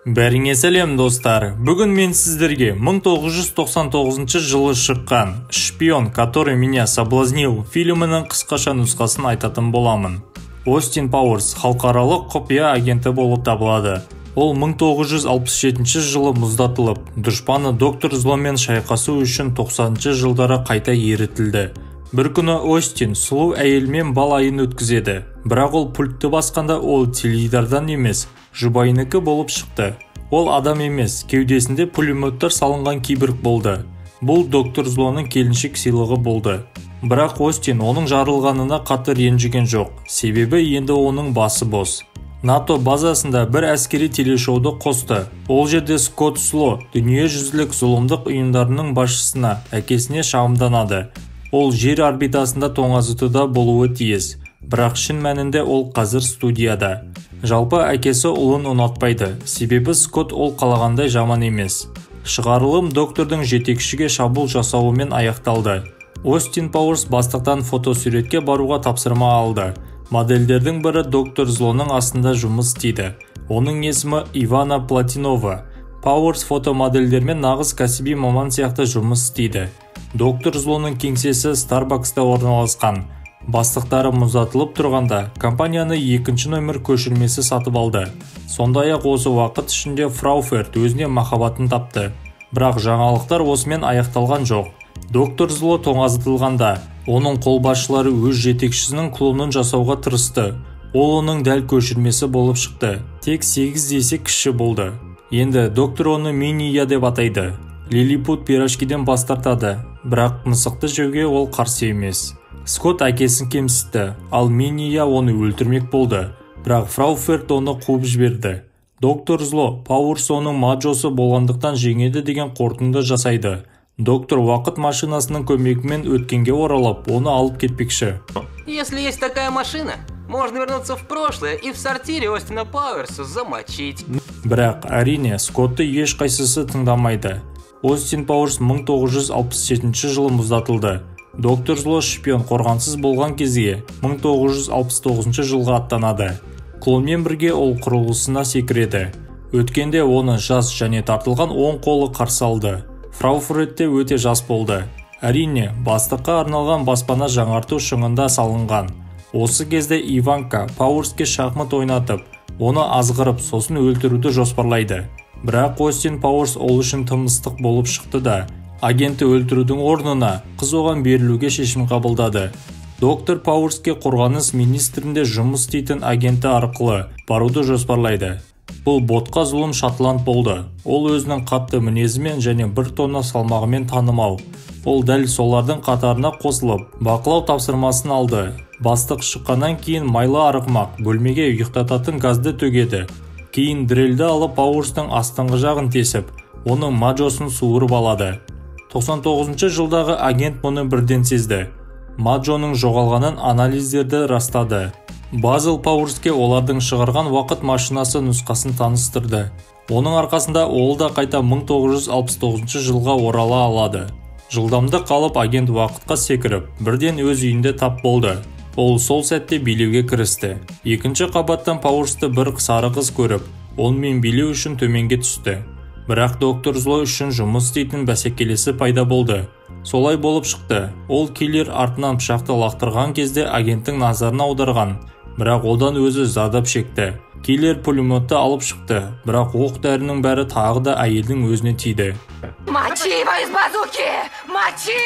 Бәріңе сәлем достар. Бүгін мен сіздерге 1999 жылы шыққан «Шпион, который меня соблазнил» фильмінің қысқаша нұсқасын айтатын боламын. Остин Пауэрс халықаралық құпия агенті болып табылады. Ол 1967 жылы мұздатылып, дұшпаны доктор Зломен шайқасу үшін 90 жылдары қайта ерітілді. Бір күні Остин сұлу әйелмен балайын өткізеді, бірақ ол пультті басқанда ол теледидардан емес, жұбайынікі болып шықты. Ол адам емес, кеудесінде пулеметтер салынған киборг болды. Бұл доктор Злоның келіншек сыйлығы болды. Бірақ Остин оның жарылғанына қатты ренжіген жоқ, себебі енді оның басы бос. НАТО базасында бір әскери телешоуды қосты. Ол жерде Скотт Сло дүниежүзілік зұлымдық ұйымдарының басшысына, әкесіне шағымданады. Ол жер орбитасында тоңазытуда болуы тиіс, бірақ шын мәнінде ол қазір студияда. Жалпы әкесі ұлын ұнатпайды, себебі Скотт ол қалағандай жаман емес. Шығарылым доктордың жетекшіге шабуыл жасауымен аяқталды. Остин Пауэрс бастықтан фотосуретке баруға тапсырма алды. Модельдердің бірі доктор Злоның астында жұмыс істейді. Оның есімі Ивана Платинова. Пауэрс фотомодельдермен нағыз кәсіби маман сияқты жұмыс істейді. Доктор Злоның кеңсесі Starbucks'та орналасқан. Бастықтары мұздатылып тұрғанда, компанияны екінші нөмір көшірмесі сатып алды. Сондай-ақ осы уақыт ішінде Фрауферт өзіне махаббатын тапты. Бірақ жаңалықтар осымен аяқталған жоқ. Доктор Зло тоңазытылғанда, оның қолбасшылары өз жетекшісінің клонын жасауға тырысты. Ол оның дәл көшірмесі болып шықты. Тек 8 есе кіші болды. Енді доктор оны Миния деп атайды. Лилипут пирожкиден бас тартады, бірақ мысықты жеуге ол қарсы емес. Скотт әкесін кемсітті, ал Миния оны өлтірмек болды, бірақ Фрауферт оны қуып жіберді. Доктор Зло Пауэрс оның маджосы болғандықтан жеңеді деген қорытынды жасайды. Доктор уақыт машинасының көмегімен өткенге оралып, оны алып кетпекші. Если есть такая машина, можно вернуться в прошлое и в сортире Остина Пауэрса замочить. Бірақ әрине Скотты ешқайсысы тыңдамайды. Остин Пауэрс 1967 жылы мұздатылды. Доктор Зло шпион қорғансыз болған кезге 1969 жылға аттанады. Клонмен бірге ол құрылысына секіреді. Өткенде оны жас және тартылған оң қолы қарсы алды. Фрауфертте өте жас болды. Әрине, бастыққа арналған баспана жаңарту шыңында салынған. Осы кезде Иванка Пауэрске шахмат ойнатып, оны азғырып, сосын өлтіруді жоспарлайды. Бірақ Остин Пауэрс ол үшін тымыстық болып шықты да, агенті өлтірудің орнына қыз оған берілуге шешім қабылдады. Доктор Пауэрске қорғаныс министрінде жұмыс істейтін агенті арқылы баруды жоспарлайды. Бұл ботқа зұлым Шотланд болды. Ол өзінің қатты мінезімен және 1 тонна салмағымен танымал. Ол дәл солардың қатарына қосылып, бақылау тапсырмасын алды. Бастық шыққаннан кейін майлы арғымақ бөлмеге ұйықтататын газды төгеді. Кейін дрелді алып Пауэрстың астыңғы жағын тесіп, оның маджосын суырып алады. 99 жылдағы агент мұны бірден сезді. Маджоның жоғалғанын анализдерді растады. Базил Пауэрске олардың шығарған уақыт машинасы нұсқасын таныстырды. Оның арқасында ол да қайта 1969 жылға орала алады. Жылдамдық қалып агент уақытқа секіріп, бірден өз үйінде тап болды. Ол сол сәтте билеуге кірісті. Екінші қабаттан Пауэрсті бір сары қыз көріп, онымен билеу үшін төменге түсті. Бірақ доктор Зло үшін жұмыс істейтін бәсекелесі пайда болды. Солай болып шықты. Ол киллер артынан пышақты лақтырған кезде агенттің назарын аударған. Бірақ одан өзі зардап шекті. Киллер пулеметті алып шықты, бірақ оқ дәрінің бәрі тағы да әйелдің өзіне тиді. Мочи его из базуки! Мочи!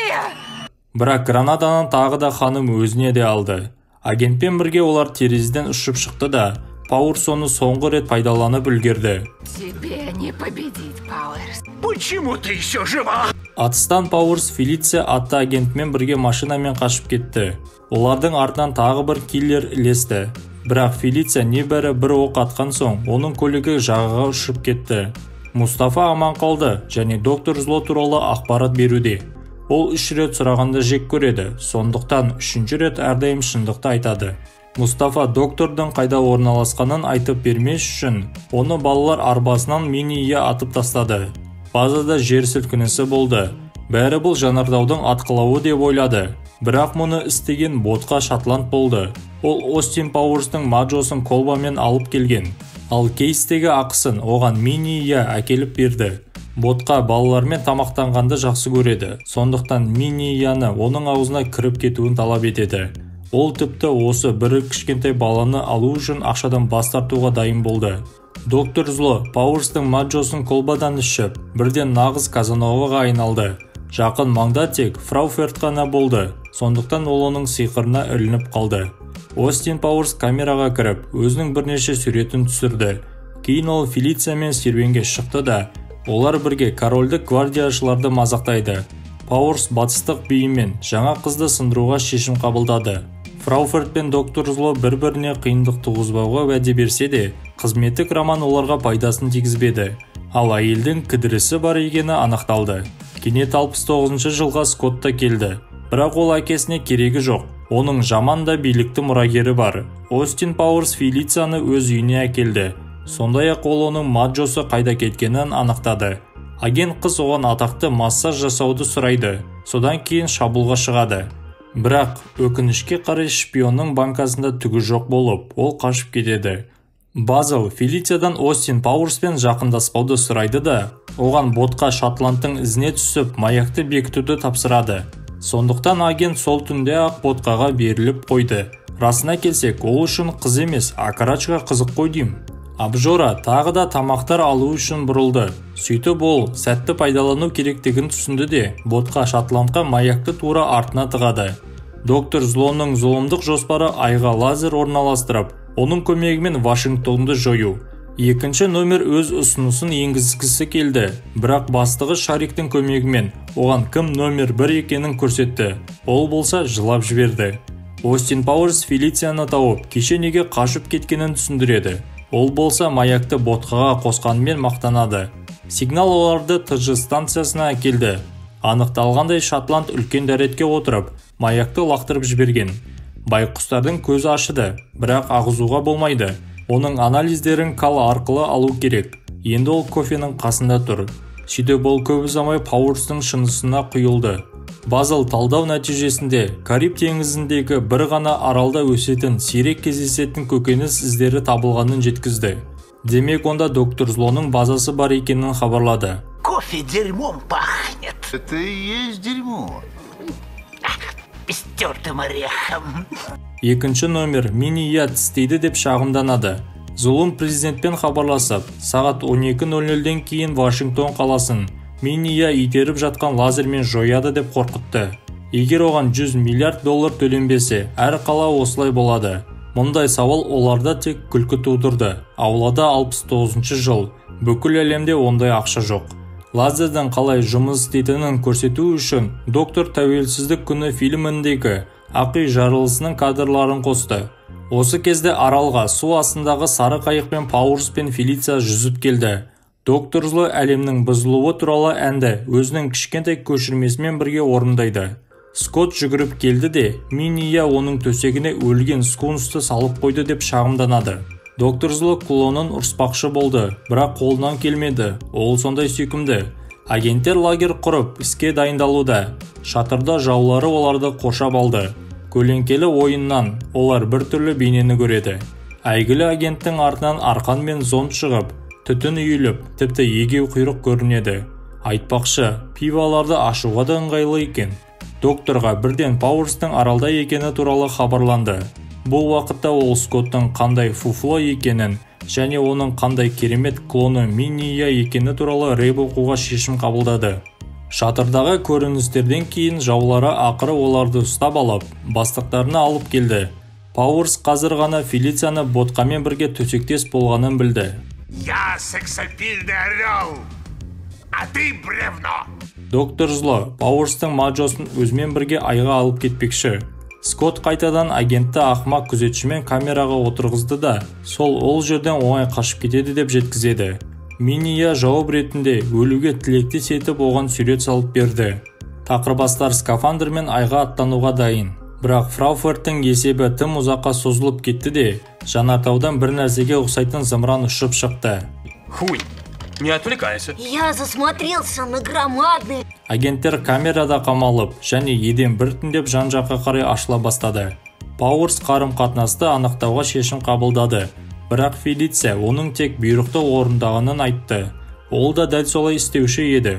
Бірақ гранатаны тағы да ханым өзіне де алды. Агентпен бірге олар терезеден ұшып шықты да, Пауэрс оны соңғы рет пайдаланып үлгерді. Тебе не победить, Пауэрс. Почему ты еще жива? Атыстан Пауэрс Фелиция атты агентмен бірге машинамен қашып кетті. Олардың артынан тағы бір киллер ілесті. Бірақ Фелиция небәрі бір оқ атқан соң, оның көлігі жағаға ұшып кетті. Мустафа аман қалды және доктор Зло туралы ақпарат беруде. Ол 3 рет сұрағанды жек көреді, сондықтан 3-ші рет әрдайым шындықты айтады. Мустафа доктордың қайда орналасқанын айтып бермес үшін, оны балалар арбасынан Миния атып тастады. Базада жер сілкінісі болды. Бәрі бұл жанардаудың атқылауы деп ойлады. Бірақ мұны істеген ботқа Шотланд болды. Ол Остин Пауэрстың маджосын колбамен алып келген. Ал кейстегі ақысын оған Миния әкеліп берді. Ботқа балалармен тамақтанғанды жақсы көреді, сондықтан Минияны оның аузына кіріп кетуін талап етеді. Ол тіпті осы бір кішкентай баланы алу үшін ақшадан бас тартуға дайын болды. Доктор Зло Пауэрстың маджосын колбадан ішіп, бірден нағыз Казановаға айналды. Жақын маңда тек Фрауферт қана болды, сондықтан ол оның сиқырына ілініп қалды. Остин Пауэрс камераға кіріп, өзінің бірнеше суретін түсірді. Кейін ол Фелициямен серуенге шықты да, олар бірге корольдік гвардияшыларды мазақтайды. Пауэрс батыстық биімен жаңа қызды сындыруға шешім қабылдады. Фрауферт пен доктор Зло бір-біріне қиындық туғызбауға уәде берсе де, қызметтік роман оларға пайдасын тигізбеді. Ал әйелдің кідірісі бар екені анықталды. Кенет 69 жылға Скотт та келді. Бірақ ол әкесіне керегі жоқ. Оның жаман да билікті мұрагері бар. Остин Пауэрс Фелицияны өз үйіне әкелді. Сондай-ақ ол оның маджосы қайда кеткенін анықтады. Агент қыз оған атақты массаж жасауды сұрайды. Содан кейін шабуылға шығады. Бірақ өкінішке қарай шпионның банкасында түгі жоқ болып, ол қашып кетеді. Базл Фелициядан Остин Пауэрспен жақындаспауды сұрайды да, оған ботқа Шотландтың ізіне түсіп, маяқты бекітуді тапсырады. Сондықтан агент сол түнде ақ ботқаға беріліп қойды. Расына келсек, ол үшін қыз емес, Акарачқа қызық қой деймін. Абжора тағы да тамақтар алу үшін бұрылды. Сөйтіп ол сәтті пайдалану керектігін түсінді де, ботқа Шотландқа маякты тура артына тығады. Доктор Злоның зұлымдық жоспары айға лазер орналастырып, оның көмегімен Вашингтонды жою. Екінші номер өз ұсынысын енгізгісі келді, бірақ бастығы Шариктің көмегімен оған кім номер 1 екенін көрсетті. Ол болса жылап жіберді. Остин Пауэрс Фелицияны тауып, кеше неге қашып кеткенін түсіндіреді. Ол болса маякты ботқаға қосқанымен мақтанады. Сигнал оларды ТЖ станциясына әкелді. Анықталғандай Шотланд үлкен дәретке отырып, маякты лақтырып жіберген. Байқұстардың көзі ашыды, бірақ ағызуға болмайды. Оның анализдерін кал арқылы алу керек. Енді ол кофенің қасында тұр. Сөйтіп ол көп ұзамай Пауэрстың шынысына құйылды. Базл талдау нәтижесінде Кариб теңізіндегі бір ғана аралда өсетін сирек кездесетін көкөніс іздері табылғанын жеткізді. Демек онда доктор Злоның базасы бар екенін хабарлады. Кофе дерьмом пахнет. Это и есть дерьмо. С тертым орехом. Екінші номер Миния тістейді деп шағымданады. Зұлым президентпен хабарласып, сағат 12:00-ден кейін Вашингтон қаласын Миния итеріп жатқан лазермен жояды деп қорқытты. Егер оған $100 миллиард төленбесе, әр қала осылай болады. Мұндай сауал оларда тек күлкі тудырды. Аулада 69 жыл. Бүкіл әлемде ондай ақша жоқ. Лазердің қалай жұмыс істейтінін көрсету үшін доктор Тәуелсіздік күні фильміндегі Ақи жарылысының кадрларын қосты. Осы кезде аралға су астындағы сары қайықпен Пауэрс пен Фелиция жүзіп келді. Доктор Зло әлемнің бұзылуы туралы әнді өзінің кішкентай көшірмесімен бірге орындайды. Скотт жүгіріп келді де, Миния оның төсегіне өлген скунсты салып қойды деп шағымданады. Доктор Зло клонын ұрыспақшы болды, бірақ қолынан келмеді. Ол сондай сүйкімді. Агенттер лагер құрып, іске дайындалуда. Шатырда жаулары оларды қоршап алды. Көлеңкелі ойыннан олар бір түрлі бейнені көреді. Әйгілі агенттің артынан арқан мен зонт шығып, түтін үйіліп, тіпті егеу құйрық көрінеді. Айтпақшы, пиваларды ашуға да ыңғайлы екен. Докторға бірден Пауэрстың аралда екені туралы хабарланды. Бұл уақытта ол Скоттың қандай фуфло екенін және оның қандай керемет клоны Миния екені туралы рэп оқуға шешім қабылдады. Шатырдағы көріністерден кейін жаулары ақыры оларды ұстап алып, бастықтарына алып келді. Пауэрс қазір ғана Фелицияны ботқамен бірге төсектес болғанын білді. Я сексапильный орел, а ты бревно. Доктор Зло Пауэрстың маджосын өзімен бірге айға алып кетпекші. Скотт қайтадан агентті ақымақ күзетшімен камераға отырғызды да, ол жерден оңай қашып кетеді деп жеткізеді. Миния жауап ретінде өлуге тілектес етіп оған сурет салып берді. Тақырбастар скафандрмен айға аттануға дайын. Бірақ Фрауферттің есебі тым ұзаққа созылып кетті де, жанартаудан бір нәрсеге ұқсайтын зымыран ұшып шықты. Хуй, не отвлекайся. Я засмотрелся на громадный... Агенттер камерада қамалып, және еден біртіндеп жан-жаққа қарай ашыла бастады. Пауэрс қарым-қатынасты анықтауға шешім қабылдады. бірақ Фелиция оның тек бұйрықты орындағанын айтты. Ол да дәл солай істеуші еді.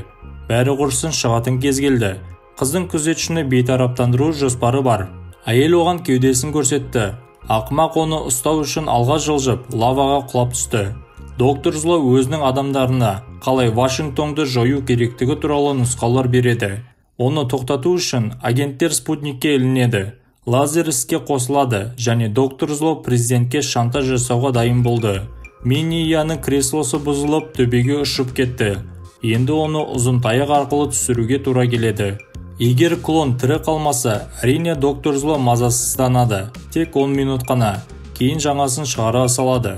Бәрі құрсын, шығатын кез келді. Қыздың күзетшіні бейтараптандыру жоспары бар. Әйел оған кеудесін көрсетті. Ақымақ оны ұстау үшін алға жылжып, лаваға құлап түсті. Доктор Зло өзінің адамдарына қалай Вашингтонды жою керектігі туралы нұсқаулар береді. Оны тоқтату үшін агенттер спутникке ілінеді. Лазер іске қосылады және доктор Зло президентке шантаж жасауға дайын болды. Минияның креслосы бұзылып, төбеге ұшып кетті. Енді оны ұзын таяқ арқылы түсіруге тура келеді. Егер клон тірі қалмаса, әрине доктор Зло мазасызданады. Тек 10 минут қана. Кейін жаңасын шығара салады.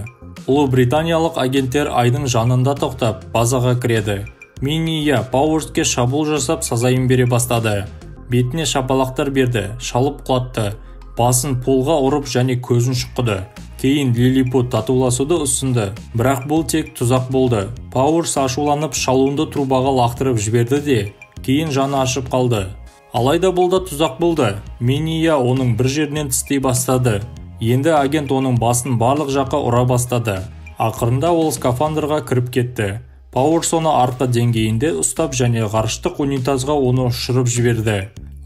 Ұлыбританиялық агенттер айдың жанында тоқтап, базаға кіреді. Миния Пауэрске шабуыл жасап сазайын бере бастады. Бетіне шапалақтар берді, шалып құлатты. Басын полға ұрып және көзін шұқыды. Кейін Лилипут татуласуды ұсынды. Бірақ бұл тек тұзақ болды. Пауэрс ашуланып шалуынды трубаға лақтырып жіберді де, кейін жаны ашып қалды. Алайда бұл да тұзақ болды. Миния оның бір жерінен тістей бастады. Енді агент оның басын барлық жаққа ұра бастады. Ақырында ол скафандрға кіріп кетті. Пауэрс оны артқы деңгейінде ұстап және ғарыштық унитазға оны ұшырып жіберді.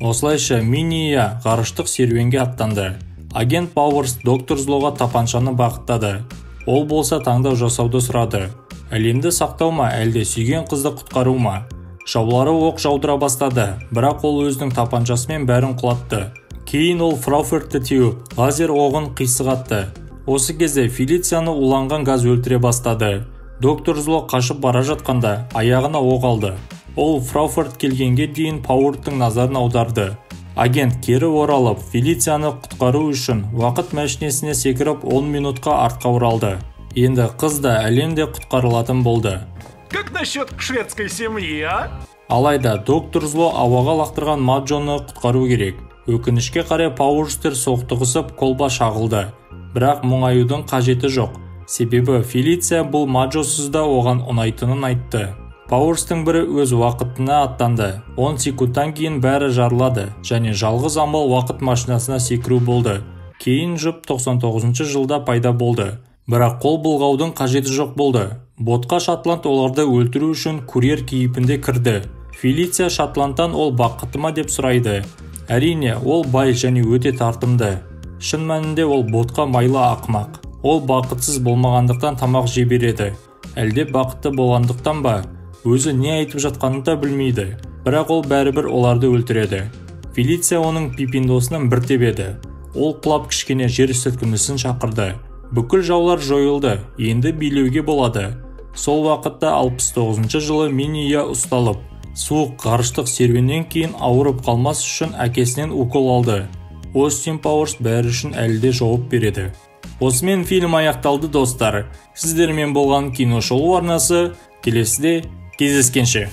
Осылайша Миния ғарыштық серуенге аттанды. Агент Пауэрс доктор Злоға тапаншаны бағыттады. Ол болса таңдау жасауды сұрады. Әлемді сақтау ма, әлде сүйген қызды құтқару ма? Жаулары оқ жаудыра бастады, бірақ ол өзінің тапаншасымен бәрін құлатты. Кейін ол Фрауфортты теуіп, лазер оғын қисығатты. Осы кезде Фелицияны уланған газ өлтіре бастады. Доктор Зло қашып бара жатқанда аяғына оқ алды. Ол Фрауфорт келгенге дейін Пауэрттың назарын аударды. Агент кері оралып, Фелицияны құтқару үшін уақыт мәшинесіне секіріп 10 минутқа артқа оралды. Енді қыз да әлемде құтқарылатын болды. Как насчет шведской семьи, а? Алайда доктор Зло ауаға лақтырған Маджоны құтқару керек. Өкінішке қарай Пауэрстер соқтығысып колба шағылды. Бірақ мұңаюдың қажеті жоқ. Себебі Фелиция бұл Маджосыз да оған ұнайтынын айтты. Пауэрстің бірі өз уақытына аттанды. 10 секундтан кейін бәрі жарылады және жалғыз амал уақыт машинасына секіру болды. Кейін жұп 99 жылда пайда болды. Бірақ қол бұлғаудың қажеті жоқ болды. Ботқа Шотланд оларды өлтіру үшін курьер кейпінде кірді. Фелиция Шотландтан ол бақытты ма деп сұрайды. Әрине, ол бай және өте тартымды. Шын мәнінде ол ботқа майлы ақымақ. Ол бақытсыз болмағандықтан тамақ жей береді. Әлде бақытты болғандықтан ба? Өзі не айтып жатқанын да білмейді. Бірақ ол бәрібір оларды өлтіреді. Фелиция оның пипиндосынан бір тебеді. Ол құлап кішкене жер сілкінісін шақырды. Бүкіл жаулар жойылды. Енді билеуге болады. Сол уақытта 69 жылы Миния ұсталып, суық ғарыштық серуеннен кейін ауырып қалмас үшін әкесінен укол алды. Остин Пауэрс бәрі үшін әлі де жауап береді. Осымен фильм аяқталды, достар. Сіздермен болған киношоу арнасы. Келесіде кездескенше.